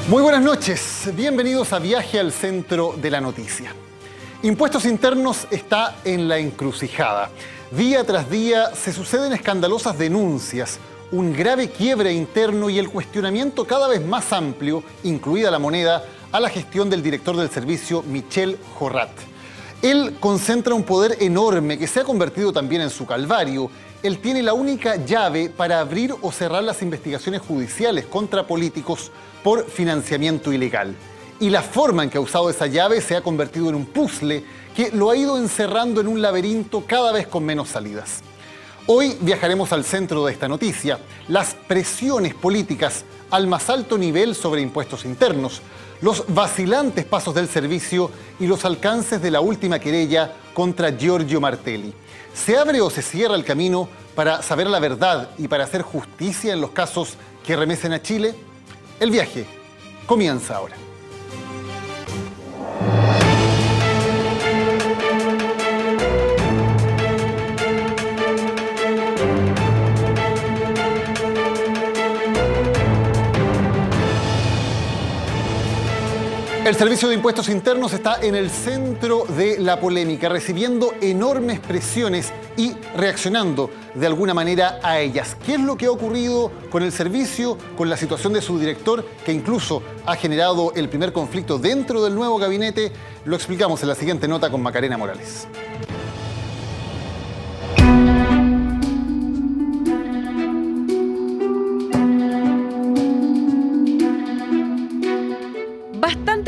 Muy buenas noches, bienvenidos a Viaje al Centro de la Noticia. Impuestos Internos está en la encrucijada. Día tras día se suceden escandalosas denuncias, un grave quiebre interno y el cuestionamiento cada vez más amplio, incluida la moneda, a la gestión del director del servicio, Michel Jorrat. Él concentra un poder enorme que se ha convertido también en su calvario. Él tiene la única llave para abrir o cerrar las investigaciones judiciales contra políticos por financiamiento ilegal. Y la forma en que ha usado esa llave se ha convertido en un puzzle que lo ha ido encerrando en un laberinto cada vez con menos salidas. Hoy viajaremos al centro de esta noticia, las presiones políticas al más alto nivel sobre impuestos internos, los vacilantes pasos del servicio y los alcances de la última querella contra Giorgio Martelli. ¿Se abre o se cierra el camino para saber la verdad y para hacer justicia en los casos que remecen a Chile? El viaje comienza ahora. El Servicio de Impuestos Internos está en el centro de la polémica, recibiendo enormes presiones y reaccionando de alguna manera a ellas. ¿Qué es lo que ha ocurrido con el servicio, con la situación de su director, que incluso ha generado el primer conflicto dentro del nuevo gabinete? Lo explicamos en la siguiente nota con Macarena Morales.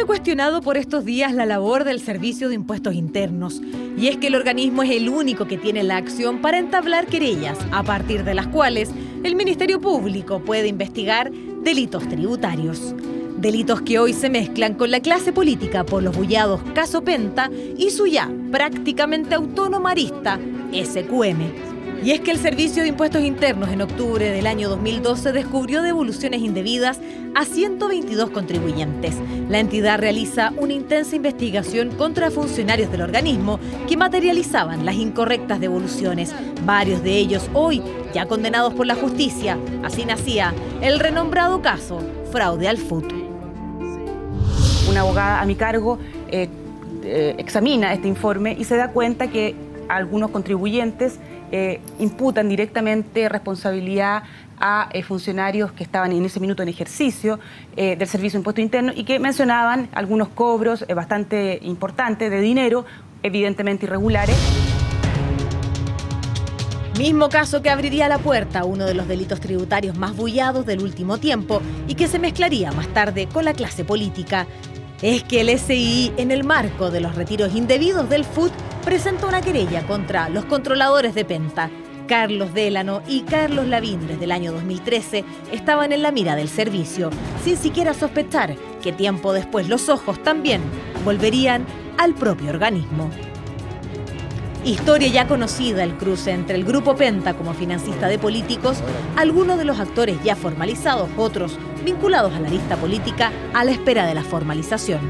Cuestionado por estos días la labor del Servicio de Impuestos Internos. Y es que el organismo es el único que tiene la acción para entablar querellas, a partir de las cuales el Ministerio Público puede investigar delitos tributarios. Delitos que hoy se mezclan con la clase política por los bullados Caso Penta y su ya prácticamente autónoma arista, SQM. Y es que el Servicio de Impuestos Internos en octubre del año 2012 descubrió devoluciones indebidas a 122 contribuyentes. La entidad realiza una intensa investigación contra funcionarios del organismo que materializaban las incorrectas devoluciones, varios de ellos hoy ya condenados por la justicia. Así nacía el renombrado caso Fraude al FUT. Una abogada a mi cargo examina este informe y se da cuenta que algunos contribuyentes imputan directamente responsabilidad a funcionarios que estaban en ese minuto en ejercicio del Servicio de Impuestos Internos y que mencionaban algunos cobros bastante importantes de dinero, evidentemente irregulares. Mismo caso que abriría la puerta a uno de los delitos tributarios más bullados del último tiempo y que se mezclaría más tarde con la clase política. Es que el SII, en el marco de los retiros indebidos del FUT, presentó una querella contra los controladores de Penta. Carlos Delano y Carlos Lavín, desde el año 2013, estaban en la mira del servicio, sin siquiera sospechar que tiempo después los ojos también volverían al propio organismo. Historia ya conocida, el cruce entre el Grupo Penta como financista de políticos, algunos de los actores ya formalizados, otros vinculados a la lista política, a la espera de la formalización.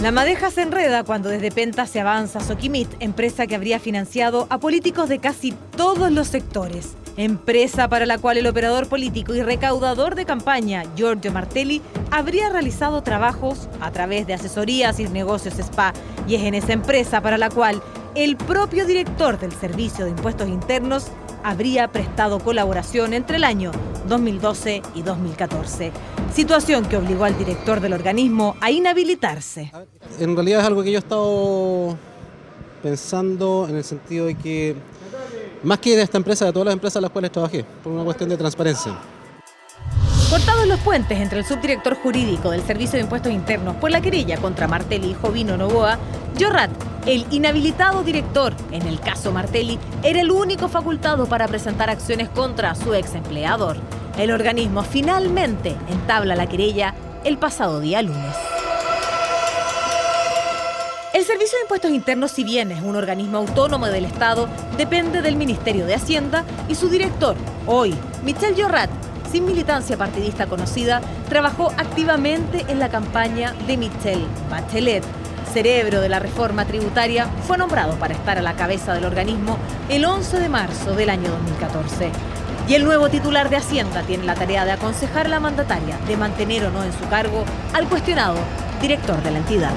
La madeja se enreda cuando desde Penta se avanza Soquimit, empresa que habría financiado a políticos de casi todos los sectores. Empresa para la cual el operador político y recaudador de campaña, Giorgio Martelli, habría realizado trabajos a través de asesorías y negocios spa. Y es en esa empresa para la cual el propio director del Servicio de Impuestos Internos habría prestado colaboración entre el año 2012 y 2014. Situación que obligó al director del organismo a inhabilitarse. En realidad es algo que yo he estado pensando en el sentido de que, más que de esta empresa, de todas las empresas a las cuales trabajé, por una cuestión de transparencia. Cortados los puentes entre el subdirector jurídico del Servicio de Impuestos Internos por la querella contra Martelli y Jovino Novoa, Jorrat, el inhabilitado director en el caso Martelli, era el único facultado para presentar acciones contra su ex empleador. El organismo finalmente entabla la querella el pasado día lunes. El Servicio de Impuestos Internos, si bien es un organismo autónomo del Estado, depende del Ministerio de Hacienda y su director, hoy, Michel Jorrat, sin militancia partidista conocida, trabajó activamente en la campaña de Michelle Bachelet. Cerebro de la reforma tributaria, fue nombrado para estar a la cabeza del organismo el 11 de marzo del año 2014. Y el nuevo titular de Hacienda tiene la tarea de aconsejar a la mandataria de mantener o no en su cargo al cuestionado director de la entidad.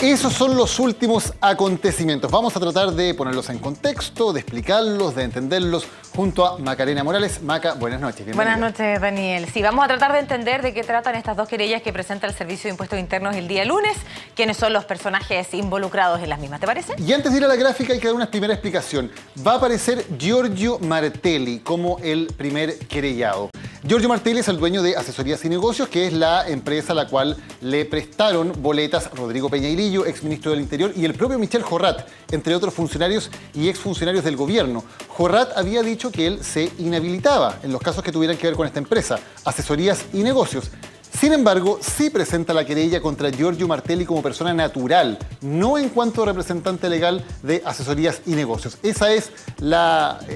Esos son los últimos acontecimientos. Vamos a tratar de ponerlos en contexto, de explicarlos, de entenderlos junto a Macarena Morales. Maca, buenas noches. Buenas noches, Daniel. Sí, vamos a tratar de entender de qué tratan estas dos querellas que presenta el Servicio de Impuestos Internos el día lunes, quiénes son los personajes involucrados en las mismas, ¿te parece? Y antes de ir a la gráfica hay que dar una primera explicación. Va a aparecer Giorgio Martelli como el primer querellado. Giorgio Martelli es el dueño de Asesorías y Negocios, que es la empresa a la cual le prestaron boletas Rodrigo Peñailillo, exministro del Interior, y el propio Michel Jorrat, entre otros funcionarios y exfuncionarios del gobierno. Jorrat había dicho que él se inhabilitaba en los casos que tuvieran que ver con esta empresa, Asesorías y Negocios. Sin embargo, sí presenta la querella contra Giorgio Martelli como persona natural, no en cuanto a representante legal de Asesorías y Negocios. Esa es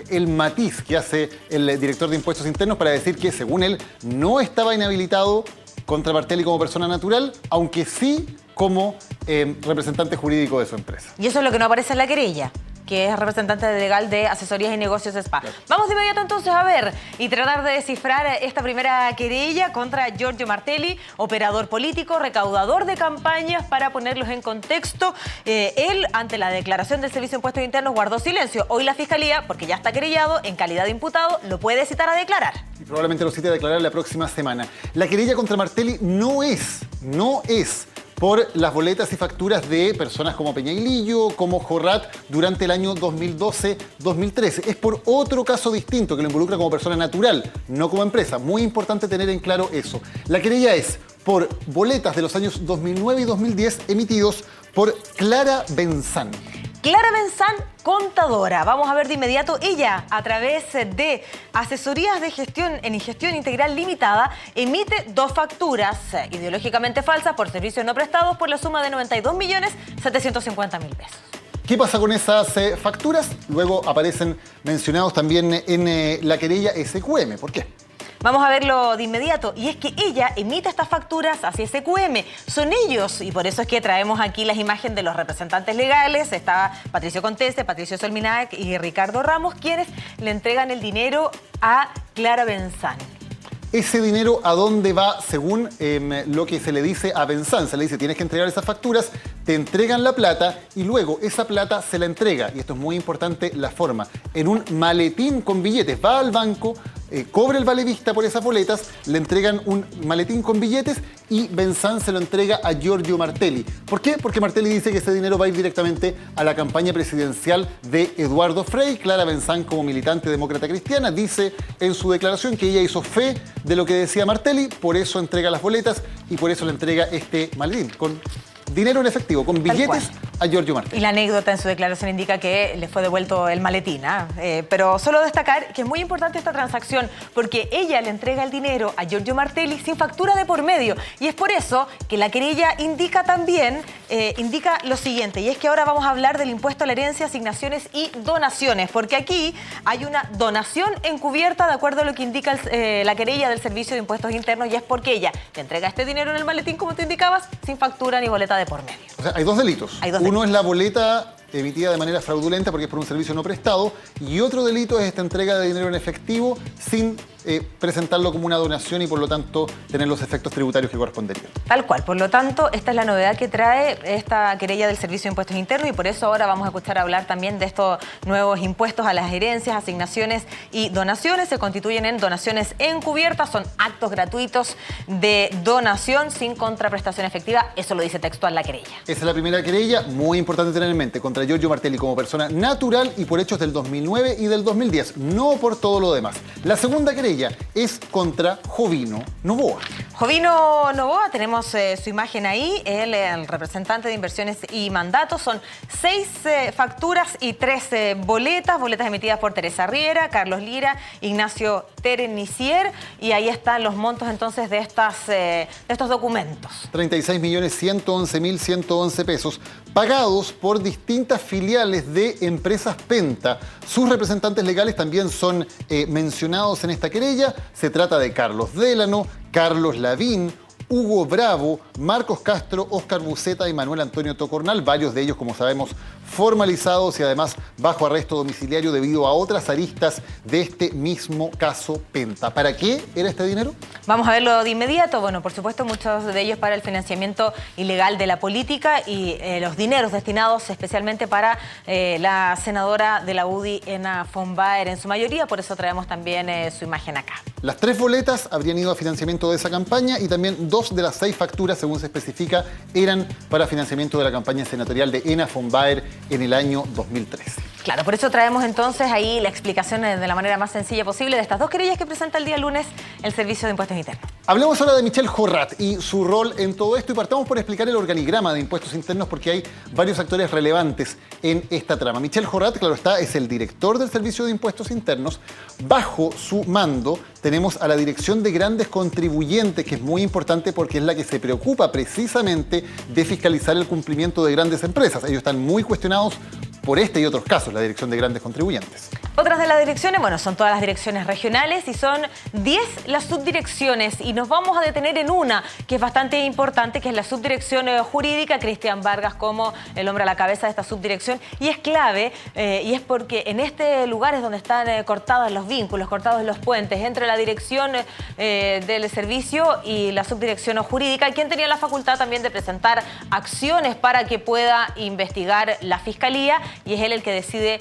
el matiz que hace el director de Impuestos Internos para decir que, según él, no estaba inhabilitado contra Martelli como persona natural, aunque sí como representante jurídico de su empresa. Y eso es lo que no aparece en la querella, que es representante legal de Asesorías y Negocios SPA. Claro. Vamos de inmediato entonces a ver y tratar de descifrar esta primera querella contra Giorgio Martelli, operador político, recaudador de campañas. Para ponerlos en contexto, él, ante la declaración del Servicio de Impuestos Internos, guardó silencio. Hoy la Fiscalía, porque ya está querellado, en calidad de imputado, lo puede citar a declarar. Y probablemente lo cite a declarar la próxima semana. La querella contra Martelli no es por las boletas y facturas de personas como Peñailillo, como Jorrat, durante el año 2012-2013. Es por otro caso distinto que lo involucra como persona natural, no como empresa. Muy importante tener en claro eso. La querella es por boletas de los años 2009 y 2010 emitidos por Clara Benzán. Clara Benzán, contadora. Vamos a ver de inmediato. Ella, a través de Asesorías de Gestión en Gestión Integral Limitada, emite dos facturas ideológicamente falsas por servicios no prestados por la suma de 92.750.000 pesos. ¿Qué pasa con esas facturas? Luego aparecen mencionados también en la querella SQM. ¿Por qué? Vamos a verlo de inmediato. Y es que ella emite estas facturas hacia SQM. Son ellos, y por eso es que traemos aquí las imágenes de los representantes legales. Está Patricio Conteste, Patricio Solminac y Ricardo Ramos, quienes le entregan el dinero a Clara Benzán. Ese dinero, ¿a dónde va? Según lo que se le dice a Benzán, se le dice: tienes que entregar esas facturas, te entregan la plata y luego esa plata se la entrega, y esto es muy importante, la forma, en un maletín con billetes. Va al banco, cobra el valevista por esas boletas, le entregan un maletín con billetes y Benzán se lo entrega a Giorgio Martelli. ¿Por qué? Porque Martelli dice que ese dinero va a ir directamente a la campaña presidencial de Eduardo Frei. Clara Benzán, como militante demócrata cristiana, dice en su declaración que ella hizo fe de lo que decía Martelli, por eso entrega las boletas y por eso le entrega este maletín con dinero en efectivo, con billetes a Giorgio Martelli. Y la anécdota en su declaración indica que le fue devuelto el maletín. Pero solo destacar que es muy importante esta transacción porque ella le entrega el dinero a Giorgio Martelli sin factura de por medio. Y es por eso que la querella indica también, indica lo siguiente, y es que ahora vamos a hablar del impuesto a la herencia, asignaciones y donaciones, porque aquí hay una donación encubierta de acuerdo a lo que indica la querella del Servicio de Impuestos Internos, y es porque ella le entrega este dinero en el maletín, como tú indicabas, sin factura ni boleta de por medio. O sea, hay dos delitos. Uno es la boleta emitida de manera fraudulenta porque es por un servicio no prestado, y otro delito es esta entrega de dinero en efectivo sin presentarlo como una donación y por lo tanto tener los efectos tributarios que corresponderían. Tal cual, por lo tanto, esta es la novedad que trae esta querella del Servicio de Impuestos Internos, y por eso ahora vamos a escuchar hablar también de estos nuevos impuestos a las herencias, asignaciones y donaciones. Se constituyen en donaciones encubiertas, son actos gratuitos de donación sin contraprestación efectiva, eso lo dice textual la querella. Esa es la primera querella, muy importante tener en mente, contra Giorgio Martelli como persona natural y por hechos del 2009 y del 2010, no por todo lo demás. La segunda querella es contra Jovino Novoa. Jovino Novoa, tenemos su imagen ahí, él el representante de inversiones y mandatos. Son 6 facturas y 3 boletas emitidas por Teresa Riera, Carlos Lira, Ignacio Terenicier, y ahí están los montos entonces de estos documentos. 36.111.111 pesos pagados por distintas filiales de empresas Penta. Sus representantes legales también son mencionados en esta querella. Se trata de Carlos Délano, Carlos Lavín, Hugo Bravo, Marcos Castro, Óscar Buceta y Manuel Antonio Tocornal, varios de ellos, como sabemos, formalizados y además bajo arresto domiciliario debido a otras aristas de este mismo caso Penta. ¿Para qué era este dinero? Vamos a verlo de inmediato. Bueno, por supuesto, muchos de ellos para el financiamiento ilegal de la política y los dineros destinados especialmente para la senadora de la UDI, Ena von Baer, en su mayoría. Por eso traemos también su imagen acá. Las 3 boletas habrían ido a financiamiento de esa campaña y también 2 de las 6 facturas, según se especifica, eran para financiamiento de la campaña senatorial de Ena von Baer en el año 2013. Claro, por eso traemos entonces ahí la explicación de la manera más sencilla posible de estas 2 querellas que presenta el día lunes el Servicio de Impuestos Internos. Hablemos ahora de Michelle Jorrat y su rol en todo esto y partamos por explicar el organigrama de impuestos internos porque hay varios actores relevantes en esta trama. Michelle Jorrat, claro está, es el director del Servicio de Impuestos Internos. Bajo su mando tenemos a la Dirección de Grandes Contribuyentes, que es muy importante porque es la que se preocupa precisamente de fiscalizar el cumplimiento de grandes empresas. Ellos están muy cuestionados por este y otros casos, la Dirección de Grandes Contribuyentes. Otras de las direcciones, bueno, son todas las direcciones regionales y son 10 las subdirecciones y nos vamos a detener en una que es bastante importante, que es la subdirección jurídica, Cristian Vargas como el hombre a la cabeza de esta subdirección y es clave y es porque en este lugar es donde están cortados los vínculos, cortados los puentes entre la dirección del servicio y la subdirección jurídica, quien tenía la facultad también de presentar acciones para que pueda investigar la Fiscalía y es él el que decide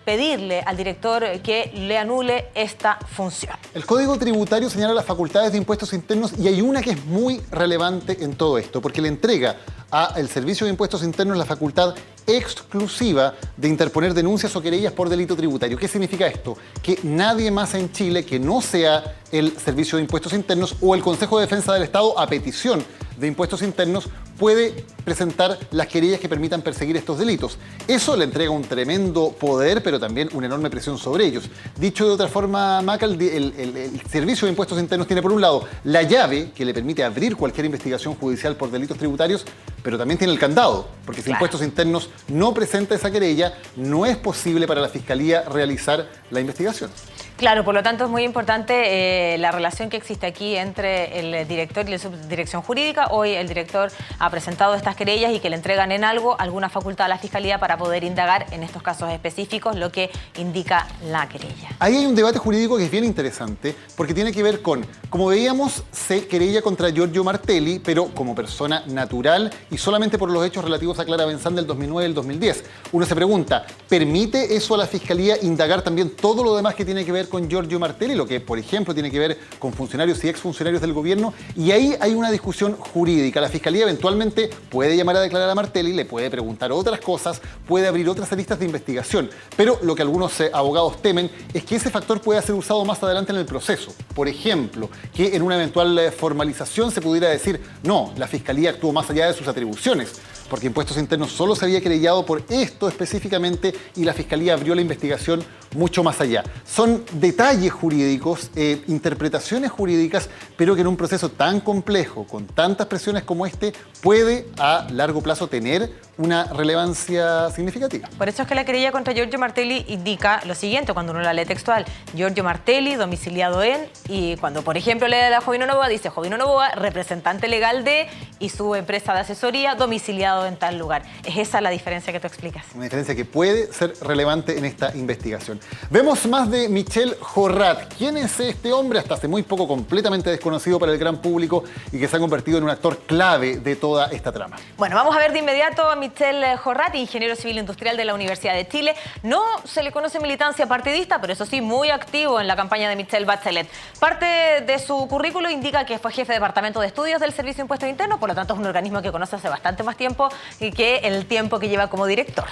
pedirle al director que le anule esta función. El Código Tributario señala las facultades de impuestos internos y hay una que es muy relevante en todo esto, porque le entrega al Servicio de Impuestos Internos la facultad exclusiva de interponer denuncias o querellas por delito tributario. ¿Qué significa esto? Que nadie más en Chile que no sea el Servicio de Impuestos Internos o el Consejo de Defensa del Estado a petición de Impuestos Internos puede presentar las querellas que permitan perseguir estos delitos. Eso le entrega un tremendo poder, pero también una enorme presión sobre ellos. Dicho de otra forma, Maca, el Servicio de Impuestos Internos tiene por un lado la llave que le permite abrir cualquier investigación judicial por delitos tributarios, pero también tiene el candado, porque si Impuestos Internos no presenta esa querella, no es posible para la Fiscalía realizar la investigación. Claro, por lo tanto es muy importante la relación que existe aquí entre el director y la subdirección jurídica. Hoy el director ha presentado estas querellas y que le entregan en algo alguna facultad a la Fiscalía para poder indagar en estos casos específicos lo que indica la querella. Ahí hay un debate jurídico que es bien interesante porque tiene que ver con, como veíamos, se querella contra Giorgio Martelli, pero como persona natural y solamente por los hechos relativos a Clara Benzán del 2009 y el 2010. Uno se pregunta, ¿permite eso a la Fiscalía indagar también todo lo demás que tiene que ver con Giorgio Martelli, lo que, por ejemplo, tiene que ver con funcionarios y exfuncionarios del gobierno? Y ahí hay una discusión jurídica. La Fiscalía eventualmente puede llamar a declarar a Martelli, le puede preguntar otras cosas, puede abrir otras aristas de investigación. Pero lo que algunos abogados temen es que ese factor pueda ser usado más adelante en el proceso. Por ejemplo, que en una eventual formalización se pudiera decir, no, la Fiscalía actuó más allá de sus atribuciones, porque Impuestos Internos solo se había querellado por esto específicamente y la Fiscalía abrió la investigación mucho más allá. Son detalles jurídicos, interpretaciones jurídicas, pero que en un proceso tan complejo, con tantas presiones como este, puede a largo plazo tener una relevancia significativa. Por eso es que la querella contra Giorgio Martelli indica lo siguiente, cuando uno la lee textual: Giorgio Martelli, domiciliado en, y cuando, por ejemplo, lee a Jovino Novoa, dice Jovino Novoa, representante legal de, y su empresa de asesoría, domiciliado en tal lugar. Es esa la diferencia que tú explicas. Una diferencia que puede ser relevante en esta investigación. Vemos más de Michelle Jorrat. ¿Quién es este hombre? Hasta hace muy poco completamente desconocido para el gran público y que se ha convertido en un actor clave de toda esta trama. Bueno, vamos a ver de inmediato a Michelle Jorrat, ingeniero civil industrial de la Universidad de Chile. No se le conoce militancia partidista, pero eso sí, muy activo en la campaña de Michelle Bachelet. Parte de su currículo indica que fue jefe de departamento de estudios del Servicio de Impuestos Internos, por lo tanto es un organismo que conoce hace bastante más tiempo que el tiempo que lleva como director.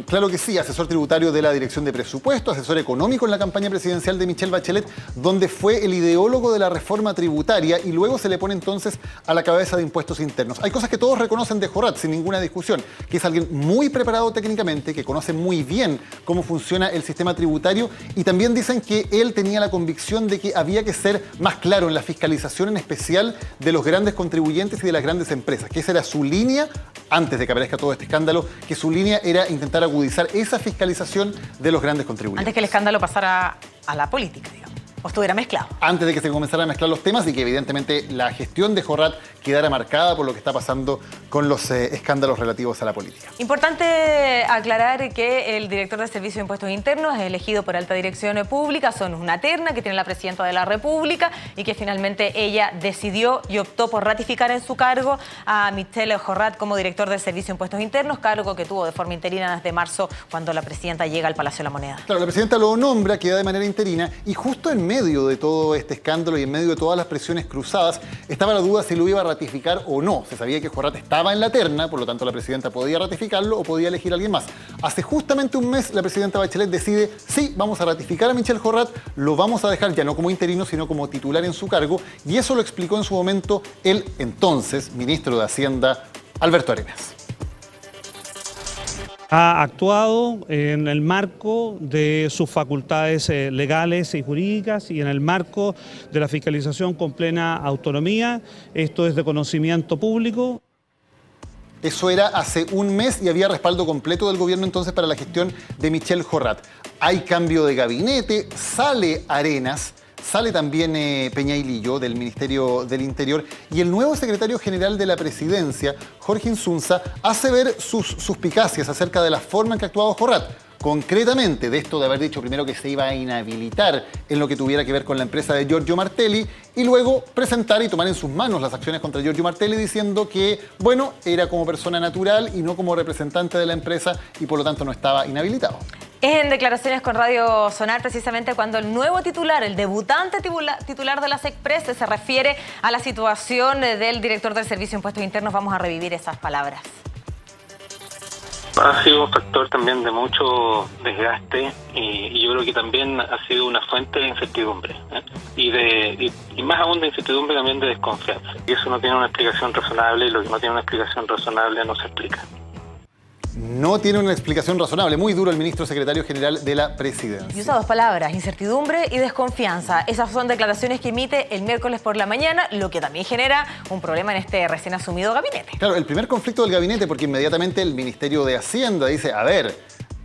Claro que sí, asesor tributario de la Dirección de Presupuesto, asesor económico en la campaña presidencial de Michelle Bachelet, donde fue el ideólogo de la reforma tributaria y luego se le pone entonces a la cabeza de Impuestos Internos. Hay cosas que todos reconocen de Jorrat, sin ninguna discusión, que es alguien muy preparado técnicamente, que conoce muy bien cómo funciona el sistema tributario y también dicen que él tenía la convicción de que había que ser más claro en la fiscalización en especial de los grandes contribuyentes y de las grandes empresas, que esa era su línea antes de que aparezca todo este escándalo, que su línea era intentar agudizar esa fiscalización de los grandes contribuyentes. Antes que el escándalo pasara a la política, digamos. o estuviera mezclado. Antes de que se comenzaran a mezclar los temas y que evidentemente la gestión de Jorrat quedara marcada por lo que está pasando con los escándalos relativos a la política. Importante aclarar que el director del Servicio de Impuestos Internos es elegido por alta dirección pública, son una terna que tiene la Presidenta de la República y que finalmente ella decidió y optó por ratificar en su cargo a Michel Jorrat como director del Servicio de Impuestos Internos, cargo que tuvo de forma interina desde marzo cuando la Presidenta llega al Palacio de la Moneda. Claro, la Presidenta lo nombra, queda de manera interina y justo en medio de todo este escándalo y en medio de todas las presiones cruzadas estaba la duda si lo iba a ratificar o no. Se sabía que Jorrat estaba en la terna, por lo tanto la Presidenta podía ratificarlo o podía elegir a alguien más. Hace justamente un mes la Presidenta Bachelet decide, sí, vamos a ratificar a Michel Jorrat, lo vamos a dejar ya no como interino, sino como titular en su cargo, y eso lo explicó en su momento el entonces ministro de Hacienda, Alberto Arenas. Ha actuado en el marco de sus facultades legales y jurídicas y en el marco de la fiscalización con plena autonomía. Esto es de conocimiento público. Eso era hace un mes y había respaldo completo del gobierno entonces para la gestión de Michel Jorrat. Hay cambio de gabinete, sale Arenas, sale también Peña y Lillo del Ministerio del Interior y el nuevo secretario general de la Presidencia, Jorge Insunza, hace ver sus suspicacias acerca de la forma en que ha actuado Jorrat. Concretamente, de esto de haber dicho primero que se iba a inhabilitar en lo que tuviera que ver con la empresa de Giorgio Martelli y luego presentar y tomar en sus manos las acciones contra Giorgio Martelli diciendo que, bueno, era como persona natural y no como representante de la empresa y por lo tanto no estaba inhabilitado. Es en declaraciones con Radio Sonar precisamente cuando el nuevo titular, el debutante titular de la SECPRES se refiere a la situación del director del Servicio de Impuestos Internos. Vamos a revivir esas palabras. Ha sido un factor también de mucho desgaste y yo creo que también ha sido una fuente de incertidumbre y más aún de incertidumbre también de desconfianza. Y eso no tiene una explicación razonable y lo que no tiene una explicación razonable no se explica. No tiene una explicación razonable. Muy duro el ministro secretario general de la Presidencia. Y usa dos palabras, incertidumbre y desconfianza. Esas son declaraciones que emite el miércoles por la mañana, lo que también genera un problema en este recién asumido gabinete. Claro, el primer conflicto del gabinete, porque inmediatamente el Ministerio de Hacienda dice, a ver,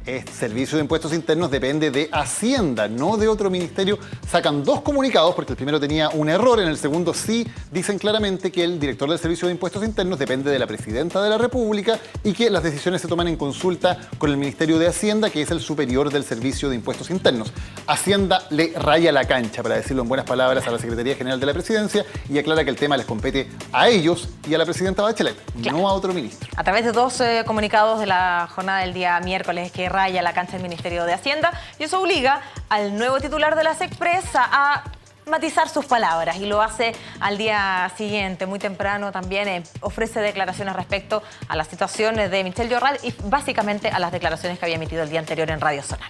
este Servicio de Impuestos Internos depende de Hacienda, no de otro ministerio. Sacan dos comunicados, porque el primero tenía un error, en el segundo sí dicen claramente que el director del Servicio de Impuestos Internos depende de la Presidenta de la República y que las decisiones se toman en consulta con el Ministerio de Hacienda, que es el superior del Servicio de Impuestos Internos. Hacienda le raya la cancha, para decirlo en buenas palabras, a la Secretaría General de la Presidencia y aclara que el tema les compete a ellos y a la Presidenta Bachelet, claro, no a otro ministro. A través de dos comunicados de la jornada del día miércoles que raya la cancha del Ministerio de Hacienda y eso obliga al nuevo titular de la SECPRES a matizar sus palabras y lo hace al día siguiente, muy temprano también ofrece declaraciones respecto a la situación de Michel Jorrat y básicamente a las declaraciones que había emitido el día anterior en Radio Sonar.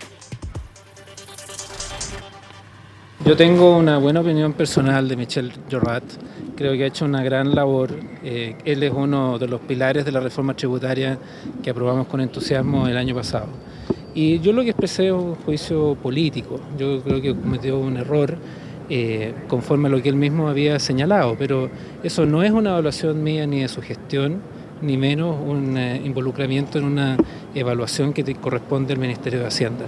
Yo tengo una buena opinión personal de Michel Jorrat. Creo que ha hecho una gran labor. Él es uno de los pilares de la reforma tributaria que aprobamos con entusiasmo el año pasado. Y yo lo que expresé es un juicio político. Yo creo que cometió un error conforme a lo que él mismo había señalado, pero eso no es una evaluación mía ni de su gestión, ni menos un involucramiento en una evaluación que corresponde al Ministerio de Hacienda.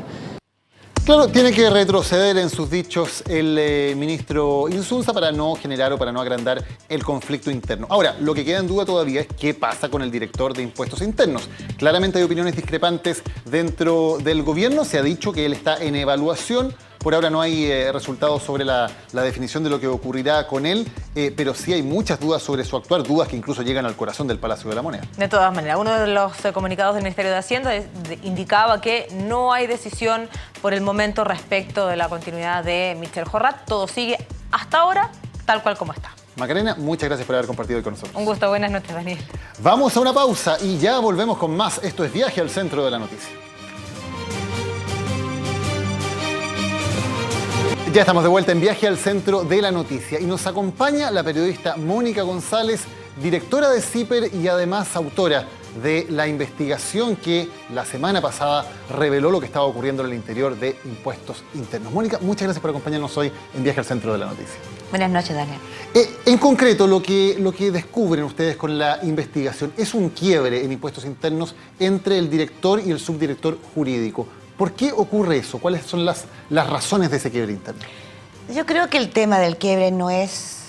Claro, tiene que retroceder en sus dichos el ministro Insunza para no generar o para no agrandar el conflicto interno. Ahora, lo que queda en duda todavía es qué pasa con el director de Impuestos Internos. Claramente hay opiniones discrepantes dentro del gobierno. Se ha dicho que él está en evaluación. Por ahora no hay resultados sobre la definición de lo que ocurrirá con él, pero sí hay muchas dudas sobre su actuar, dudas que incluso llegan al corazón del Palacio de la Moneda. De todas maneras, uno de los comunicados del Ministerio de Hacienda indicaba que no hay decisión por el momento respecto de la continuidad de Michel Jorrat. Todo sigue hasta ahora tal cual como está. Macarena, muchas gracias por haber compartido hoy con nosotros. Un gusto, buenas noches, Daniel. Vamos a una pausa y ya volvemos con más. Esto es Viaje al Centro de la Noticia. Ya estamos de vuelta en Viaje al Centro de la Noticia y nos acompaña la periodista Mónica González, directora de CIPER y además autora de la investigación que la semana pasada reveló lo que estaba ocurriendo en el interior de Impuestos Internos. Mónica, muchas gracias por acompañarnos hoy en Viaje al Centro de la Noticia. Buenas noches, Daniel. En concreto, lo que descubren ustedes con la investigación es un quiebre en Impuestos Internos entre el director y el subdirector jurídico. ¿Por qué ocurre eso? ¿Cuáles son las razones de ese quiebre interno? Yo creo que el tema del quiebre no es...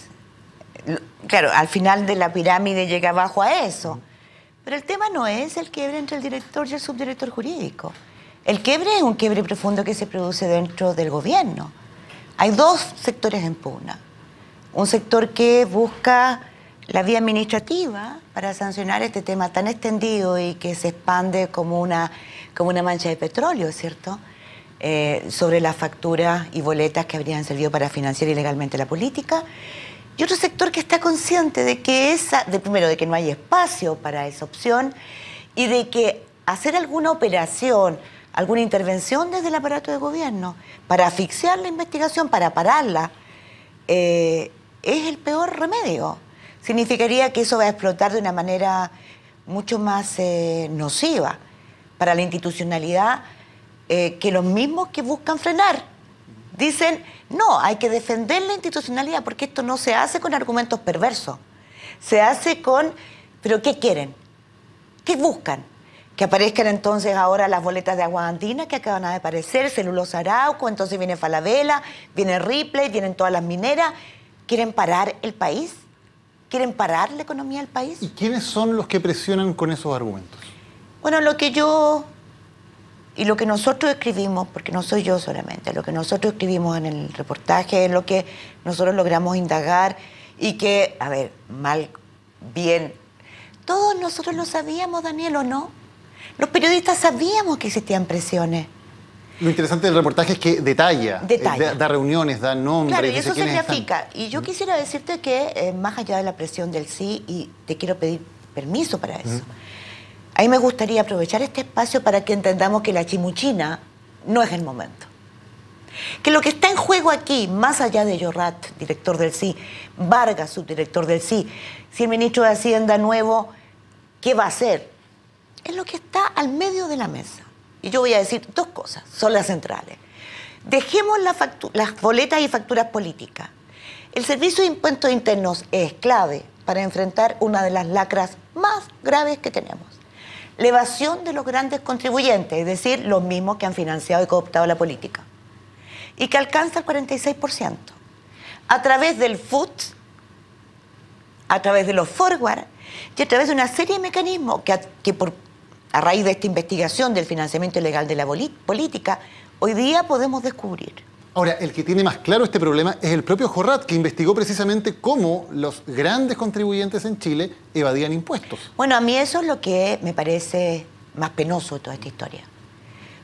Claro, al final de la pirámide llega abajo a eso. Pero el tema no es el quiebre entre el director y el subdirector jurídico. El quiebre es un quiebre profundo que se produce dentro del gobierno. Hay dos sectores en pugna. Un sector que busca la vía administrativa para sancionar este tema tan extendido y que se expande como una mancha de petróleo, ¿cierto? Sobre las facturas y boletas que habrían servido para financiar ilegalmente la política. Y otro sector que está consciente de que primero, de que no hay espacio para esa opción y de que hacer alguna operación, alguna intervención desde el aparato de gobierno para asfixiar la investigación, para pararla, es el peor remedio. Significaría que eso va a explotar de una manera mucho más nociva para la institucionalidad que los mismos que buscan frenar. Dicen, no, hay que defender la institucionalidad porque esto no se hace con argumentos perversos. Se hace con, ¿pero qué quieren? ¿Qué buscan? Que aparezcan entonces ahora las boletas de agua andina que acaban de aparecer, Celulosa Arauco, entonces viene Falabella, viene Ripley, vienen todas las mineras. ¿Quieren parar el país? ¿Quieren parar la economía del país? ¿Y quiénes son los que presionan con esos argumentos? Bueno, lo que yo y lo que nosotros escribimos, porque no soy yo solamente, lo que nosotros escribimos en el reportaje es lo que nosotros logramos indagar y que, a ver, mal, bien, todos nosotros lo sabíamos, Daniel, ¿o no? Los periodistas sabíamos que existían presiones. Lo interesante del reportaje es que detalla. Da reuniones, da nombres. Claro, y eso se grafica. Y yo quisiera decirte que, más allá de la presión del sí, y te quiero pedir permiso para eso, a mí me gustaría aprovechar este espacio para que entendamos que la chimuchina no es el momento. Que lo que está en juego aquí, más allá de Llorrat, director del sí, Vargas, subdirector del sí, si el ministro de Hacienda nuevo, ¿qué va a hacer? Es lo que está al medio de la mesa. Y yo voy a decir dos cosas, son las centrales. Dejemos las boletas y facturas políticas. El Servicio de Impuestos Internos es clave para enfrentar una de las lacras más graves que tenemos. La evasión de los grandes contribuyentes, es decir, los mismos que han financiado y cooptado la política. Y que alcanza el 46%. A través del FUT, a través de los forward y a través de una serie de mecanismos que a raíz de esta investigación del financiamiento ilegal de la política, hoy día podemos descubrir. Ahora, el que tiene más claro este problema es el propio Jorrat, que investigó precisamente cómo los grandes contribuyentes en Chile evadían impuestos. Bueno, a mí eso es lo que me parece más penoso de toda esta historia.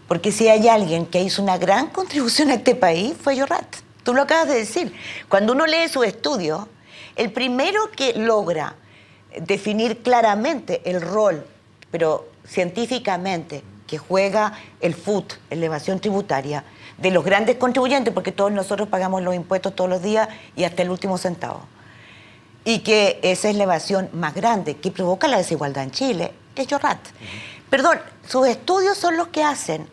Porque si hay alguien que hizo una gran contribución a este país, fue Jorrat. Tú lo acabas de decir. Cuando uno lee su estudio, el primero que logra definir claramente el rol, pero científicamente, que juega el FUT, la evasión tributaria, de los grandes contribuyentes, porque todos nosotros pagamos los impuestos todos los días y hasta el último centavo. Y que esa es la evasión más grande que provoca la desigualdad en Chile, es Llorrat. Perdón, sus estudios son los que hacen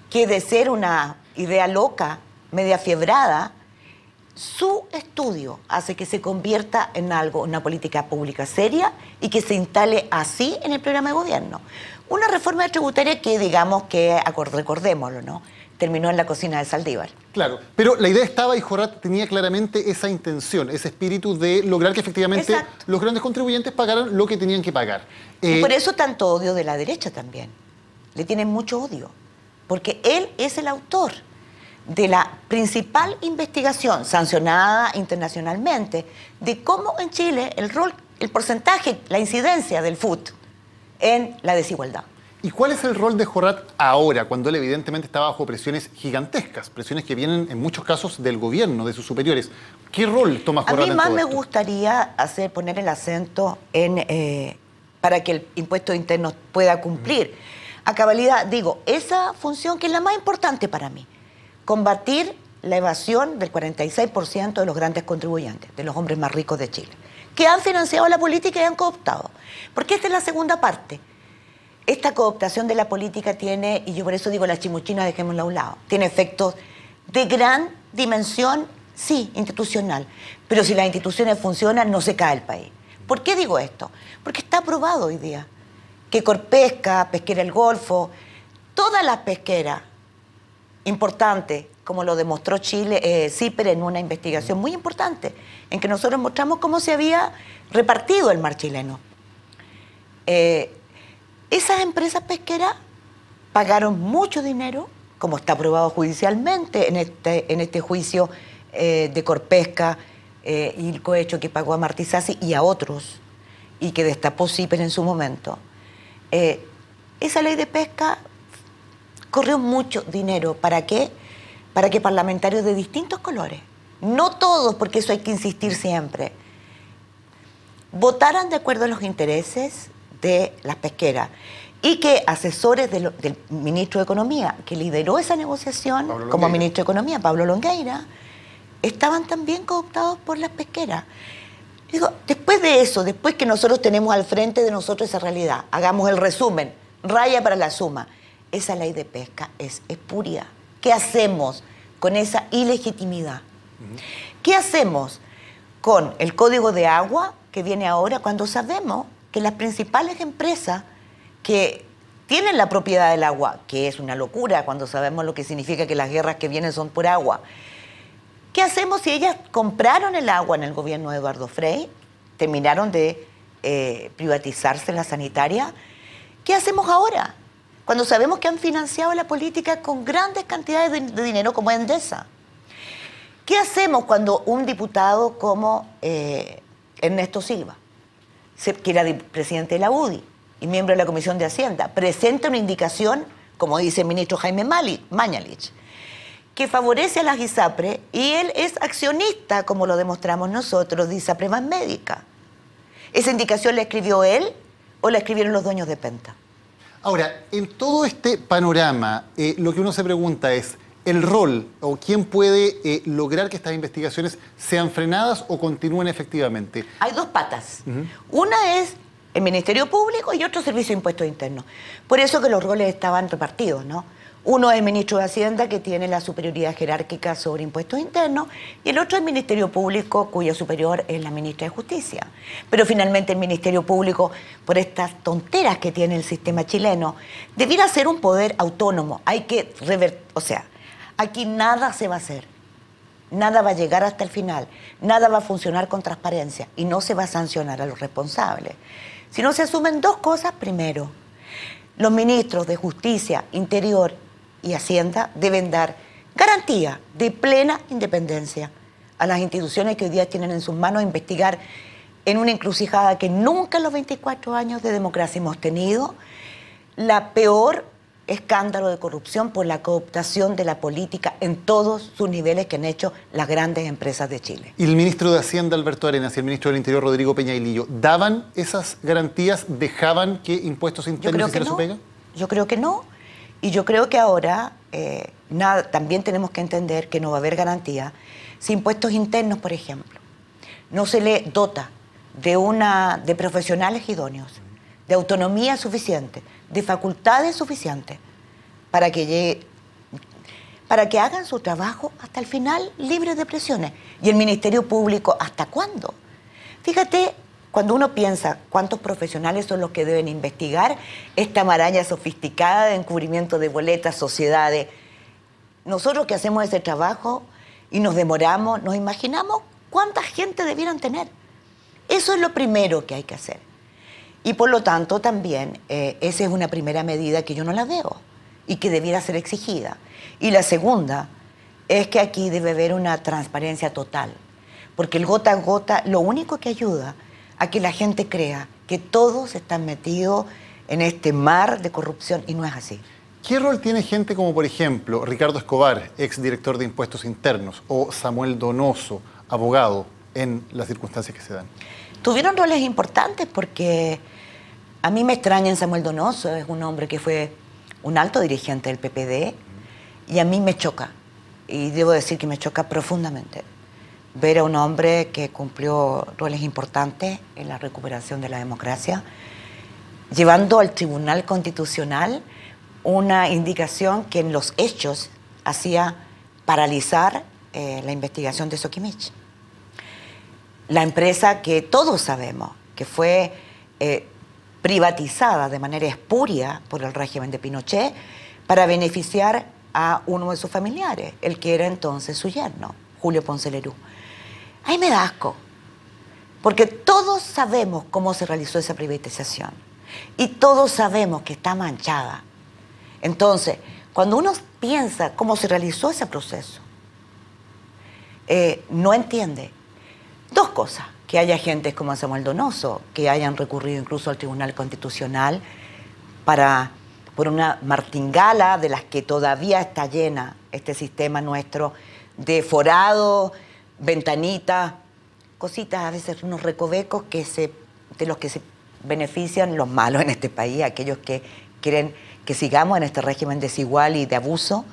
que de ser una idea loca, media fiebrada, su estudio hace que se convierta en algo, una política pública seria y que se instale así en el programa de gobierno. Una reforma tributaria que, digamos que, recordémoslo, ¿no?, terminó en la cocina de Saldívar. Claro, pero la idea estaba y Jorrat tenía claramente esa intención, ese espíritu de lograr que efectivamente los grandes contribuyentes pagaran lo que tenían que pagar. Y por eso tanto odio de la derecha también. Le tienen mucho odio, porque él es el autor de la principal investigación sancionada internacionalmente de cómo en Chile el porcentaje, la incidencia del FUT en la desigualdad. ¿Y cuál es el rol de Jorrat ahora, cuando él evidentemente está bajo presiones gigantescas, presiones que vienen en muchos casos del gobierno, de sus superiores? ¿Qué rol toma Jorrat en todo esto? A mí más me gustaría poner el acento para que el impuesto interno pueda cumplir a cabalidad, digo, esa función que es la más importante para mí, combatir la evasión del 46% de los grandes contribuyentes, de los hombres más ricos de Chile, que han financiado la política y han cooptado. Porque esta es la segunda parte. Esta cooptación de la política tiene, y yo por eso digo la chimuchina, dejémosla a un lado, tiene efectos de gran dimensión, sí, institucional, pero si las instituciones funcionan no se cae el país. ¿Por qué digo esto? Porque está aprobado hoy día que Corpesca, Pesquera El Golfo, todas las pesqueras importantes como lo demostró CIPER en una investigación muy importante, en que nosotros mostramos cómo se había repartido el mar chileno. Esas empresas pesqueras pagaron mucho dinero, como está aprobado judicialmente en este juicio de Corpesca y el cohecho que pagó a Martí Sassi y a otros, y que destapó CIPER en su momento. Esa ley de pesca corrió mucho dinero. ¿Para qué? Para que parlamentarios de distintos colores, no todos, porque eso hay que insistir siempre, votaran de acuerdo a los intereses de las pesqueras, y que asesores del ministro de Economía, que lideró esa negociación como ministro de Economía, Pablo Longueira, estaban también cooptados por las pesqueras. Digo, después de eso, después que nosotros tenemos al frente de nosotros esa realidad, hagamos el resumen, raya para la suma, esa ley de pesca es espuria. ¿Qué hacemos con esa ilegitimidad? ¿Qué hacemos con el Código de Agua que viene ahora, cuando sabemos que las principales empresas que tienen la propiedad del agua, que es una locura cuando sabemos lo que significa que las guerras que vienen son por agua? ¿Qué hacemos si ellas compraron el agua en el gobierno de Eduardo Frei, terminaron de privatizarse la sanitaria? ¿Qué hacemos ahora? Cuando sabemos que han financiado la política con grandes cantidades de dinero como Endesa. ¿Qué hacemos cuando un diputado como Ernesto Silva, que era presidente de la UDI y miembro de la Comisión de Hacienda, presenta una indicación, como dice el ministro Jaime Mañalich, que favorece a las ISAPRE, y él es accionista, como lo demostramos nosotros, de ISAPRE Más Médica? ¿Esa indicación la escribió él o la escribieron los dueños de Penta? Ahora, en todo este panorama, lo que uno se pregunta es el rol o quién puede lograr que estas investigaciones sean frenadas o continúen efectivamente. Hay dos patas. Una es el Ministerio Público y otro Servicio de Impuestos Internos. Por eso que los roles estaban repartidos, ¿no? Uno es el ministro de Hacienda, que tiene la superioridad jerárquica sobre impuestos internos, y el otro es el Ministerio Público, cuyo superior es la ministra de Justicia. Pero finalmente el Ministerio Público, por estas tonteras que tiene el sistema chileno, debiera ser un poder autónomo. Hay que revertir, o sea, aquí nada se va a hacer, nada va a llegar hasta el final, nada va a funcionar con transparencia y no se va a sancionar a los responsables. Si no se asumen dos cosas, primero, los ministros de Justicia, Interior y Hacienda deben dar garantía de plena independencia a las instituciones que hoy día tienen en sus manos investigar en una encrucijada que nunca en los 24 años de democracia hemos tenido, la peor escándalo de corrupción por la cooptación de la política en todos sus niveles que han hecho las grandes empresas de Chile. ¿Y el ministro de Hacienda, Alberto Arenas, y el ministro del Interior, Rodrigo Peñailillo, daban esas garantías, dejaban que impuestos internos hicieran su pega? Yo creo que no. Y yo creo que ahora también tenemos que entender que no va a haber garantía si impuestos internos, por ejemplo, no se le dota de profesionales idóneos, de autonomía suficiente, de facultades suficientes para que hagan su trabajo hasta el final libres de presiones. Y el Ministerio Público, ¿hasta cuándo? Fíjate, cuando uno piensa cuántos profesionales son los que deben investigar esta maraña sofisticada de encubrimiento de boletas, sociedades, nosotros que hacemos ese trabajo y nos demoramos, nos imaginamos cuánta gente debieran tener. Eso es lo primero que hay que hacer. Y por lo tanto también esa es una primera medida que yo no la veo y que debiera ser exigida. Y la segunda es que aquí debe haber una transparencia total, porque el gota a gota lo único que ayuda a que la gente crea que todos están metidos en este mar de corrupción, y no es así. ¿Qué rol tiene gente como, por ejemplo, Ricardo Escobar, exdirector de Impuestos Internos, o Samuel Donoso, abogado, en las circunstancias que se dan? Tuvieron roles importantes porque a mí me extraña en Samuel Donoso, es un hombre que fue un alto dirigente del PPD, y a mí me choca, y debo decir que me choca profundamente, ver a un hombre que cumplió roles importantes en la recuperación de la democracia, llevando al Tribunal Constitucional una indicación que en los hechos hacía paralizar la investigación de Soquimich. La empresa que todos sabemos que fue privatizada de manera espuria por el régimen de Pinochet para beneficiar a uno de sus familiares, el que era entonces su yerno, Julio Ponce Lerú. Ahí me da asco, porque todos sabemos cómo se realizó esa privatización y todos sabemos que está manchada. Entonces, cuando uno piensa cómo se realizó ese proceso, no entiende dos cosas: que haya gente como Samuel Donoso, que hayan recurrido incluso al Tribunal Constitucional por una martingala de las que todavía está llena este sistema nuestro, de forado, ventanitas, cositas, a veces unos recovecos de los que se benefician los malos en este país, aquellos que quieren que sigamos en este régimen desigual y de abuso,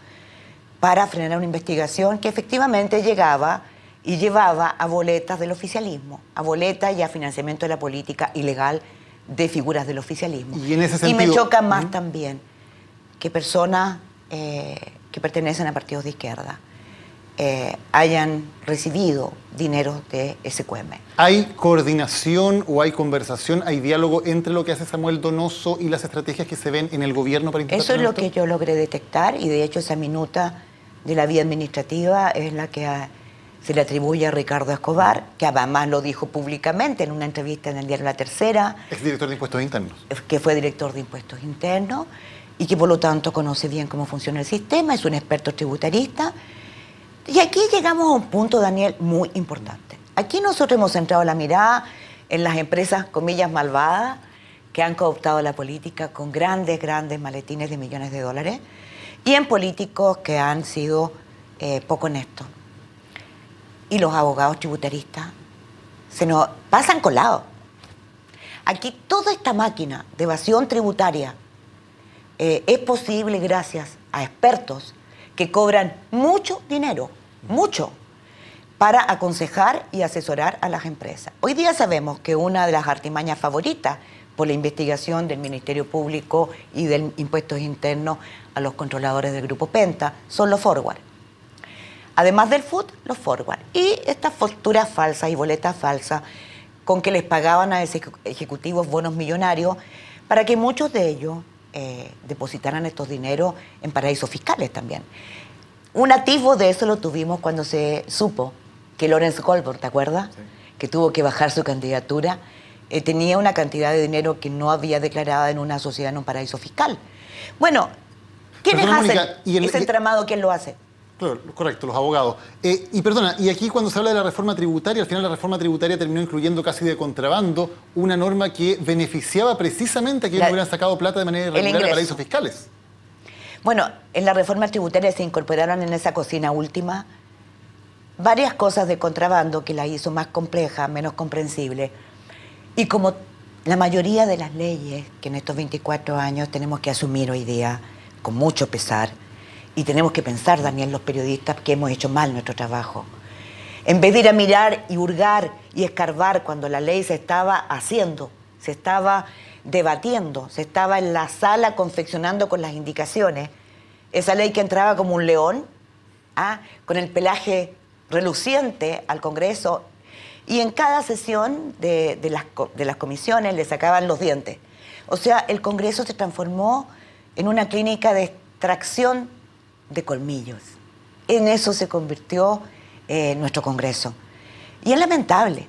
para frenar una investigación que efectivamente llegaba y llevaba a boletas del oficialismo, a boletas y a financiamiento de la política ilegal de figuras del oficialismo. Y en ese sentido, y me choca más también que personas que pertenecen a partidos de izquierda hayan recibido dinero de SQM. ¿Hay coordinación o hay conversación, hay diálogo entre lo que hace Samuel Donoso y las estrategias que se ven en el gobierno para intentar? Eso es lo que yo logré detectar, y de hecho esa minuta de la vía administrativa es la que se le atribuye a Ricardo Escobar, que además lo dijo públicamente en una entrevista en el diario La Tercera. Es director de Impuestos Internos. Que fue director de Impuestos Internos y que por lo tanto conoce bien cómo funciona el sistema, es un experto tributarista. Y aquí llegamos a un punto, Daniel, muy importante. Aquí nosotros hemos centrado la mirada en las empresas, comillas, malvadas, que han cooptado la política con grandes maletines de millones de dólares, y en políticos que han sido poco honestos. Y los abogados tributaristas se nos pasan colados. Aquí toda esta máquina de evasión tributaria es posible gracias a expertos que cobran mucho dinero, mucho, para aconsejar y asesorar a las empresas. Hoy día sabemos que una de las artimañas favoritas por la investigación del Ministerio Público y del Impuestos Internos a los controladores del Grupo Penta son los forward. Además del FUT, los forward. Y estas facturas falsas y boletas falsas con que les pagaban a ejecutivos bonos millonarios para que muchos de ellos depositaran estos dineros en paraísos fiscales también. Un atisbo de eso lo tuvimos cuando se supo que Lawrence Goldberg, ¿te acuerdas? Sí. Que tuvo que bajar su candidatura. Tenía una cantidad de dinero que no había declarada en una sociedad en un paraíso fiscal. Bueno, ¿quiénes hacen ese entramado? ¿Quién lo hace? Claro, correcto, los abogados. Y perdona, y aquí cuando se habla de la reforma tributaria, al final la reforma tributaria terminó incluyendo casi de contrabando una norma que beneficiaba precisamente a quienes hubieran sacado plata de manera irregular a paraísos fiscales. Bueno, en la reforma tributaria se incorporaron en esa cocina última varias cosas de contrabando que la hizo más compleja, menos comprensible. Y como la mayoría de las leyes que en estos 24 años tenemos que asumir hoy día con mucho pesar, y tenemos que pensar, Daniel, los periodistas, que hemos hecho mal nuestro trabajo. En vez de ir a mirar y hurgar y escarbar cuando la ley se estaba haciendo, se estaba debatiendo, se estaba en la sala confeccionando con las indicaciones, esa ley que entraba como un león, con el pelaje reluciente al Congreso, y en cada sesión de las comisiones le sacaban los dientes. O sea, el Congreso se transformó en una clínica de extracción de colmillos. En eso se convirtió nuestro Congreso. Y es lamentable.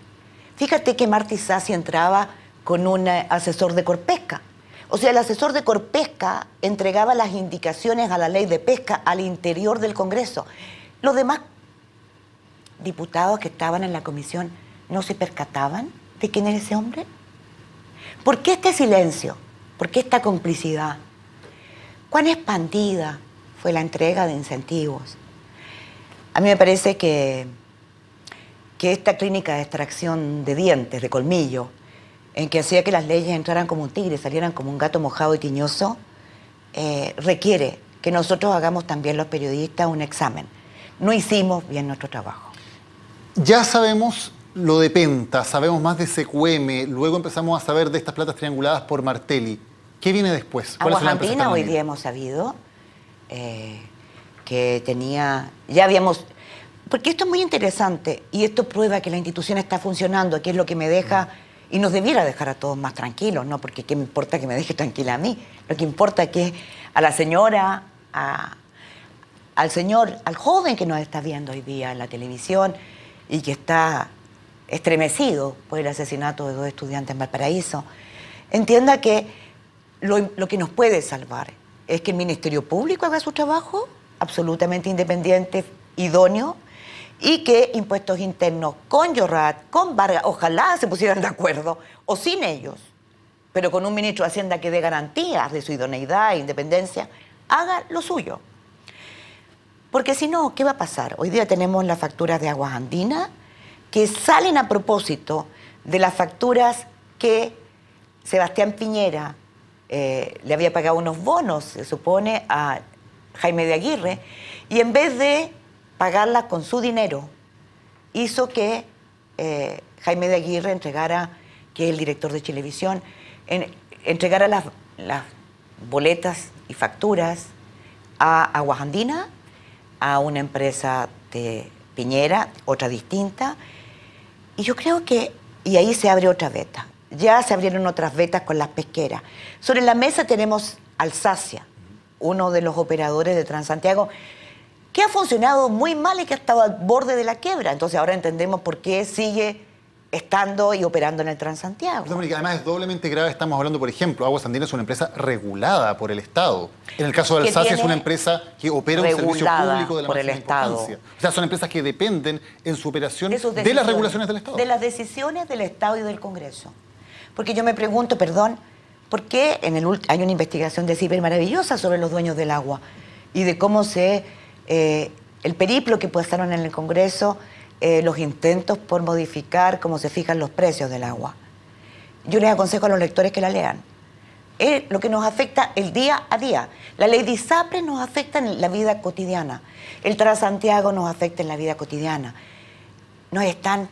Fíjate que Martí Sassi entraba con un asesor de Corpesca. O sea, el asesor de Corpesca entregaba las indicaciones a la ley de pesca al interior del Congreso. Los demás diputados que estaban en la comisión no se percataban de quién era ese hombre. ¿Por qué este silencio? ¿Por qué esta complicidad? ¿Cuán expandida fue la entrega de incentivos? A mí me parece que esta clínica de extracción de dientes, de colmillo, en que hacía que las leyes entraran como un tigre, salieran como un gato mojado y tiñoso, requiere que nosotros hagamos también los periodistas un examen. No hicimos bien nuestro trabajo. Ya sabemos lo de Penta, sabemos más de SQM, luego empezamos a saber de estas platas trianguladas por Martelli. ¿Qué viene después? Aguas Andinas hoy día hemos sabido que tenía, ya habíamos, porque esto es muy interesante y esto prueba que la institución está funcionando, que es lo que me deja y nos debiera dejar a todos más tranquilos, ¿no? Porque qué me importa que me deje tranquila a mí, lo que importa es que a la señora, a al joven que nos está viendo hoy día en la televisión y que está estremecido por el asesinato de 2 estudiantes en Valparaíso, entienda que lo que nos puede salvar es que el Ministerio Público haga su trabajo absolutamente independiente, idóneo, y que Impuestos Internos con Llorrat, con Vargas, ojalá se pusieran de acuerdo, o sin ellos, pero con un ministro de Hacienda que dé garantías de su idoneidad e independencia, haga lo suyo. Porque si no, ¿qué va a pasar? Hoy día tenemos las facturas de Aguas Andinas que salen a propósito de las facturas que Sebastián Piñera le había pagado unos bonos, se supone, a Jaime de Aguirre, y en vez de pagarlas con su dinero, hizo que Jaime de Aguirre entregara, que es el director de Chilevisión, entregara las boletas y facturas a Aguas Andinas, a una empresa de Piñera, otra distinta, y yo creo que, y ahí se abre otra veta. Ya se abrieron otras vetas con las pesqueras. Sobre la mesa tenemos Alsacia, uno de los operadores de Transantiago, que ha funcionado muy mal y que ha estado al borde de la quiebra. Entonces ahora entendemos por qué sigue estando y operando en el Transantiago. Mónica, además es doblemente grave, estamos hablando, por ejemplo, Aguas Andinas es una empresa regulada por el Estado. En el caso de Alsacia es una empresa que opera un servicio público de la máxima importancia. O sea, son empresas que dependen en su operación de las regulaciones del Estado. De las decisiones del Estado y del Congreso. Porque yo me pregunto, perdón, ¿por qué hay una investigación de CIPER maravillosa sobre los dueños del agua y de cómo el periplo que pasaron en el Congreso, los intentos por modificar cómo se fijan los precios del agua? Yo les aconsejo a los lectores que la lean. Es lo que nos afecta el día a día. La ley de ISAPRE nos afecta en la vida cotidiana. El Transantiago nos afecta en la vida cotidiana. Nos están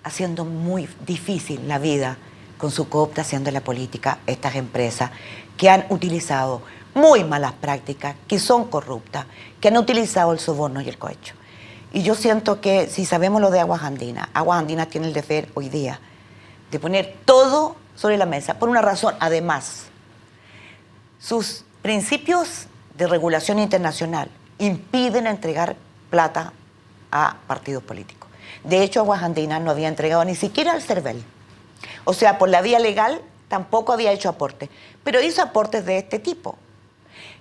haciendo muy difícil la vida con su cooptación de la política estas empresas que han utilizado muy malas prácticas, que son corruptas, que han utilizado el soborno y el cohecho. Y yo siento que si sabemos lo de Aguas Andinas tiene el deber hoy día de poner todo sobre la mesa, por una razón, además. Sus principios de regulación internacional impiden entregar plata a partidos políticos. De hecho, Aguas Andinas no había entregado ni siquiera al CERVEL. O sea, por la vía legal tampoco había hecho aportes, pero hizo aportes de este tipo.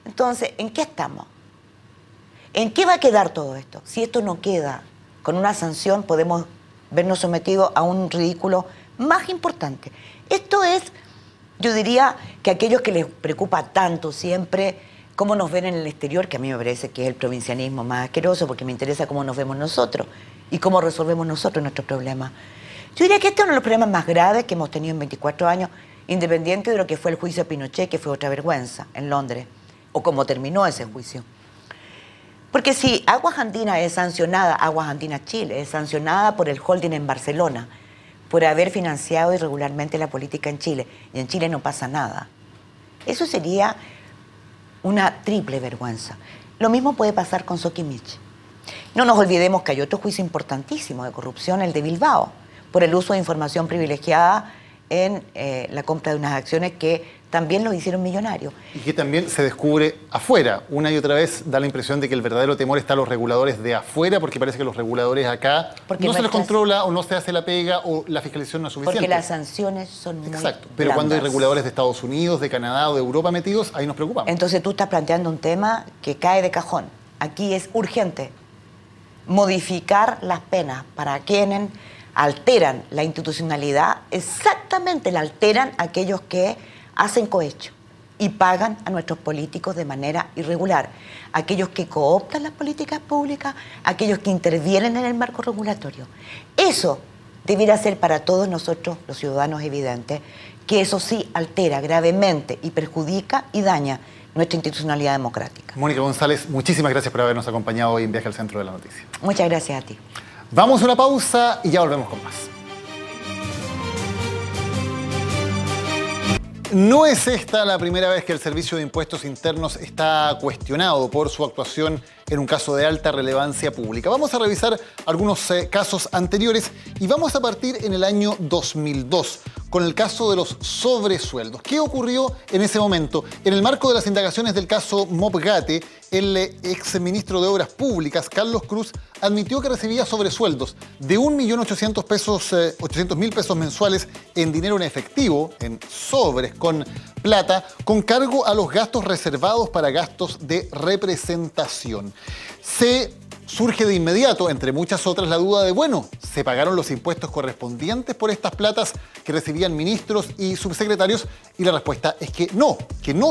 Entonces, ¿en qué estamos? ¿En qué va a quedar todo esto? Si esto no queda con una sanción, podemos vernos sometidos a un ridículo más importante. Esto es, yo diría, que a aquellos que les preocupa tanto siempre cómo nos ven en el exterior, que a mí me parece que es el provincianismo más asqueroso, porque me interesa cómo nos vemos nosotros y cómo resolvemos nosotros nuestros problemas. Yo diría que este es uno de los problemas más graves que hemos tenido en 24 años, independiente de lo que fue el juicio a Pinochet, que fue otra vergüenza en Londres, o cómo terminó ese juicio. Porque si Aguas Andinas es sancionada, Aguas Andinas Chile es sancionada por el holding en Barcelona, por haber financiado irregularmente la política en Chile, y en Chile no pasa nada, eso sería una triple vergüenza. Lo mismo puede pasar con Soquimich. No nos olvidemos que hay otro juicio importantísimo de corrupción, el de Bilbao, por el uso de información privilegiada en la compra de unas acciones que también los hicieron millonarios. Y que también se descubre afuera. Una y otra vez da la impresión de que el verdadero temor está a los reguladores de afuera, porque parece que los reguladores acá no se les controla o no se hace la pega o la fiscalización no es suficiente. Porque las sanciones son muy Exacto, pero cuando hay reguladores de Estados Unidos, de Canadá o de Europa metidos, ahí nos preocupamos. Entonces tú estás planteando un tema que cae de cajón. Aquí es urgente modificar las penas para quienes alteran la institucionalidad, exactamente la alteran aquellos que hacen cohecho y pagan a nuestros políticos de manera irregular, aquellos que cooptan las políticas públicas, aquellos que intervienen en el marco regulatorio. Eso debiera ser para todos nosotros, los ciudadanos, evidente, que eso sí altera gravemente y perjudica y daña nuestra institucionalidad democrática. Mónica González, muchísimas gracias por habernos acompañado hoy en Viaje al Centro de la Noticia. Muchas gracias a ti. Vamos a una pausa y ya volvemos con más. No es esta la primera vez que el Servicio de Impuestos Internos está cuestionado por su actuación en un caso de alta relevancia pública. Vamos a revisar algunos casos anteriores y vamos a partir en el año 2002, con el caso de los sobresueldos. ¿Qué ocurrió en ese momento? En el marco de las indagaciones del caso Mopgate, el exministro de Obras Públicas, Carlos Cruz, admitió que recibía sobresueldos de 1.800.000 pesos mensuales en dinero en efectivo, en sobres con plata, con cargo a los gastos reservados para gastos de representación. Surge de inmediato, entre muchas otras, la duda de, bueno, ¿se pagaron los impuestos correspondientes por estas platas que recibían ministros y subsecretarios? Y la respuesta es que no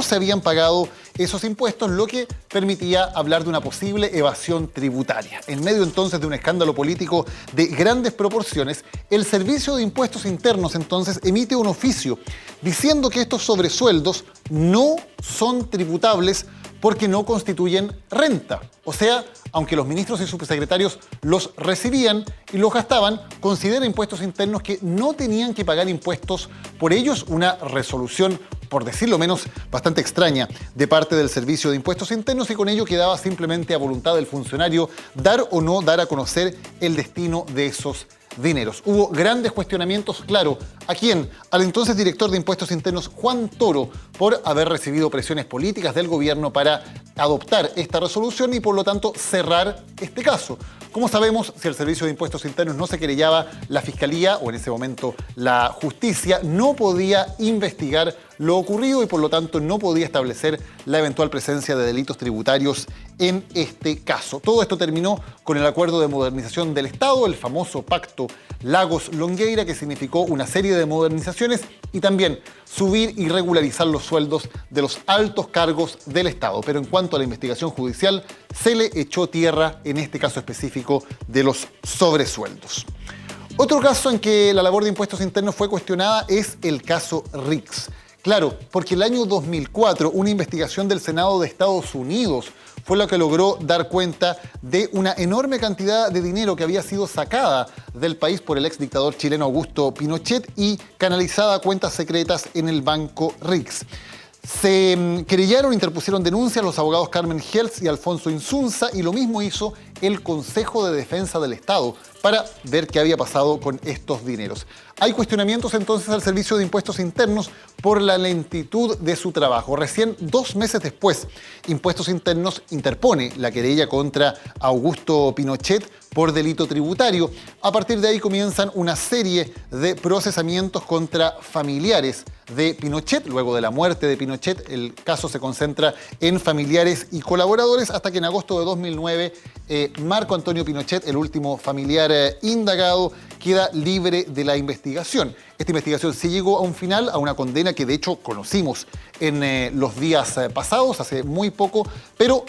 se habían pagado esos impuestos, lo que permitía hablar de una posible evasión tributaria. En medio entonces de un escándalo político de grandes proporciones, el Servicio de Impuestos Internos entonces emite un oficio diciendo que estos sobresueldos no son tributables porque no constituyen renta. O sea, aunque los ministros y subsecretarios los recibían y los gastaban, considera Impuestos Internos que no tenían que pagar impuestos por ellos, una resolución, por decirlo menos, bastante extraña de parte del Servicio de Impuestos Internos, y con ello quedaba simplemente a voluntad del funcionario dar o no dar a conocer el destino de esos dineros. Hubo grandes cuestionamientos, claro, ¿a quién? Al entonces director de Impuestos Internos, Juan Toro, por haber recibido presiones políticas del gobierno para adoptar esta resolución y por lo tanto cerrar este caso. Como sabemos, si el Servicio de Impuestos Internos no se querellaba, la Fiscalía, o en ese momento la Justicia, no podía investigar lo ocurrido y por lo tanto no podía establecer la eventual presencia de delitos tributarios en este caso. Todo esto terminó con el Acuerdo de Modernización del Estado, el famoso Pacto Lagos-Longueira, que significó una serie de modernizaciones y también subir y regularizar los sueldos de los altos cargos del Estado. Pero en cuanto a la investigación judicial, se le echó tierra en este caso específico de los sobresueldos. Otro caso en que la labor de Impuestos Internos fue cuestionada es el caso RICS. Claro, porque el año 2004 una investigación del Senado de Estados Unidos fue la que logró dar cuenta de una enorme cantidad de dinero que había sido sacada del país por el ex dictador chileno Augusto Pinochet y canalizada a cuentas secretas en el banco RICS. Se querellaron, interpusieron denuncias los abogados Carmen Heltz y Alfonso Insunza, y lo mismo hizo el Consejo de Defensa del Estado para ver qué había pasado con estos dineros. Hay cuestionamientos entonces al Servicio de Impuestos Internos por la lentitud de su trabajo. Recién 2 meses después, Impuestos Internos interpone la querella contra Augusto Pinochet por delito tributario. A partir de ahí comienzan una serie de procesamientos contra familiares de Pinochet. Luego de la muerte de Pinochet, el caso se concentra en familiares y colaboradores, hasta que en agosto de 2009 Marco Antonio Pinochet, el último familiar indagado, queda libre de la investigación. Esta investigación sí llegó a un final, a una condena que de hecho conocimos en los días pasados, hace muy poco, pero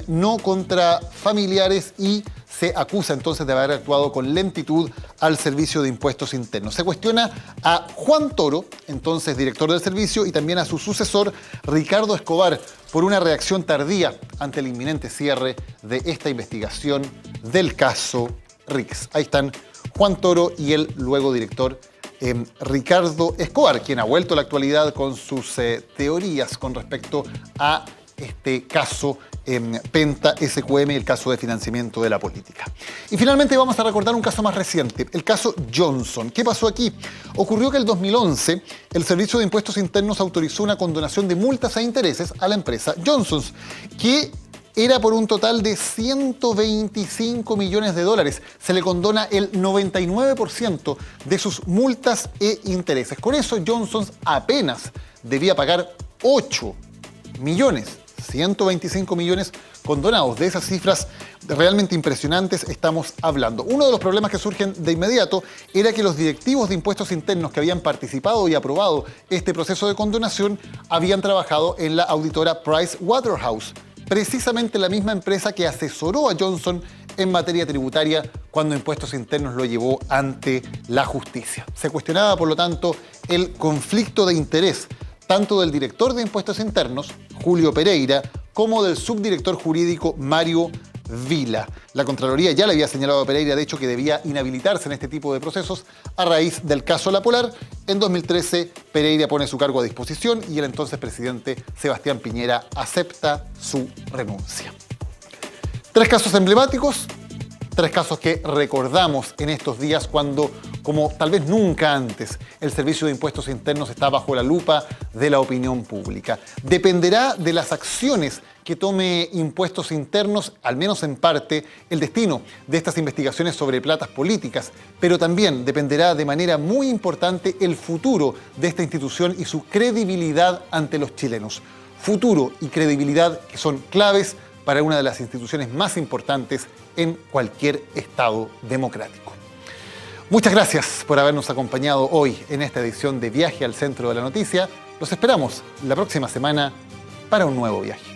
no contra familiares, y se acusa entonces de haber actuado con lentitud al Servicio de Impuestos Internos. Se cuestiona a Juan Toro, entonces director del servicio, y también a su sucesor, Ricardo Escobar, por una reacción tardía ante el inminente cierre de esta investigación del caso RICS. Ahí están Juan Toro y el luego director Ricardo Escobar, quien ha vuelto a la actualidad con sus teorías con respecto a este caso Penta SQM, el caso de financiamiento de la política. Y finalmente vamos a recordar un caso más reciente, el caso Johnson. ¿Qué pasó aquí? Ocurrió que en el 2011 el Servicio de Impuestos Internos autorizó una condonación de multas e intereses a la empresa Johnson, que era por un total de 125 millones de dólares. Se le condona el 99% de sus multas e intereses. Con eso, Johnson apenas debía pagar 8 millones. 125 millones condonados. De esas cifras realmente impresionantes estamos hablando. Uno de los problemas que surgen de inmediato era que los directivos de Impuestos Internos que habían participado y aprobado este proceso de condonación habían trabajado en la auditora Pricewaterhouse, precisamente la misma empresa que asesoró a Johnson en materia tributaria cuando Impuestos Internos lo llevó ante la justicia. Se cuestionaba, por lo tanto, el conflicto de interés tanto del director de Impuestos Internos, Julio Pereira, como del subdirector jurídico Mario Vila. La Contraloría ya le había señalado a Pereira, de hecho, que debía inhabilitarse en este tipo de procesos a raíz del caso La Polar. En 2013, Pereira pone su cargo a disposición y el entonces presidente Sebastián Piñera acepta su renuncia. 3 casos emblemáticos 3 casos que recordamos en estos días cuando, como tal vez nunca antes, el Servicio de Impuestos Internos está bajo la lupa de la opinión pública. Dependerá de las acciones que tome Impuestos Internos, al menos en parte, el destino de estas investigaciones sobre platas políticas, pero también dependerá de manera muy importante el futuro de esta institución y su credibilidad ante los chilenos. Futuro y credibilidad que son claves para una de las instituciones más importantes en cualquier Estado democrático. Muchas gracias por habernos acompañado hoy en esta edición de Viaje al Centro de la Noticia. Los esperamos la próxima semana para un nuevo viaje.